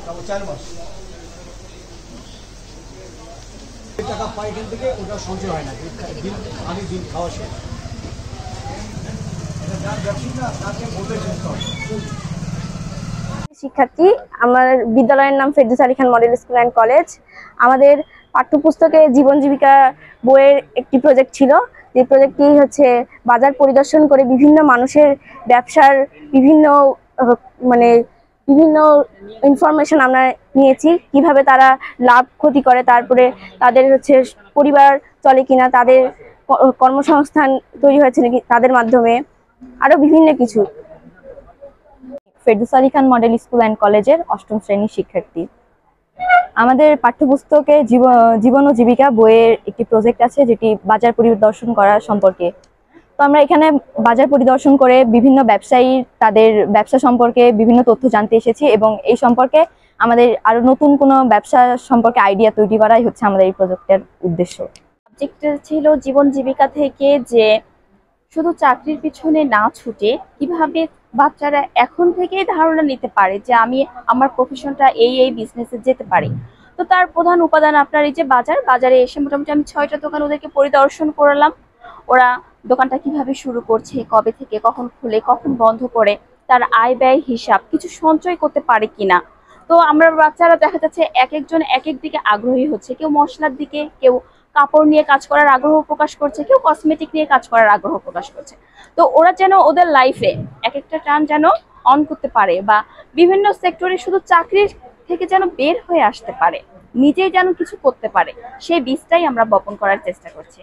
4 মাস টাকা পাই এখান থেকে, ওটা সঞ্চয় হয় না, আমি দিন খাওয়া শেষ। শিক্ষার্থী, আমার বিদ্যালয়ের নাম Ferdous Ali Khan model school and college. আমাদের পাঠ্যপুস্তকে জীবন জীবিকা বইয়ের একটি প্রজেক্ট ছিল, যে প্রজেক্টটি হচ্ছে বাজার পরিদর্শন করে বিভিন্ন মানুষের ব্যবসার বিভিন্ন মানে বিভিন্ন ইনফরমেশন আমরা নিয়েছি, কিভাবে তারা লাভ ক্ষতি করে, তারপরে তাদের হচ্ছে পরিবার চলে কিনা, তাদের কর্মসংস্থান তৈরি হয়েছে নাকি তাদের মাধ্যমে, আরো বিভিন্ন কিছু। Ferdous Ali Khan model school and কলেজের 8ম শ্রেণীর শিক্ষার্থী। আমাদের পাঠ্যপুস্তকে জীবন ও জীবিকা বইয়ের একটি প্রজেক্ট আছে, যেটি বাজার পরিদর্শন করা সম্পর্কে। তো আমরা এখানে বাজার পরিদর্শন করে বিভিন্ন ব্যবসায়ী তাদের ব্যবসা সম্পর্কে বিভিন্ন তথ্য জানতে এসেছি, এবং এই সম্পর্কে আমাদের আরো নতুন কোনো ব্যবসা সম্পর্কে আইডিয়া তৈরি করাই হচ্ছে আমাদের এই প্রজেক্টের উদ্দেশ্য। সাবজেক্টটা ছিল জীবন জীবিকা থেকে, যে শুধু চাকরির পিছনে না ছুটে কিভাবে বাচ্চারা এখন থেকেই ধারণা নিতে পারে যে আমি আমার প্রফেশনটা এই বিজনেসে যেতে পারি। তো তার প্রধান উপাদান আপনার এই যে বাজারে এসে মোটামুটি আমি 6টা দোকান ওদেরকে পরিদর্শন করলাম। ওরা দোকানটা কিভাবে শুরু করছে, কবে থেকে কখন খুলে কখন বন্ধ করে, তার আয় ব্যয় হিসাব, কিছু সঞ্চয় করতে পারে কিনা। তো আমরা বাচ্চারা দেখা যাচ্ছে এক একজন এক এক দিকে আগ্রহী হচ্ছে, কেউ মশলার দিকে, কেউ কাপড় নিয়ে কাজ করার আগ্রহ প্রকাশ করছে, কেউ কসমেটিক নিয়ে কাজ করার আগ্রহ প্রকাশ করছে। তো ওরা যেন ওদের লাইফে এক একটা টান যেন অন করতে পারে, বা বিভিন্ন সেক্টরে শুধু চাকরির থেকে যেন বের হয়ে আসতে পারে, নিজেই যেন কিছু করতে পারে, সেই বীজটাই আমরা বপন করার চেষ্টা করছি।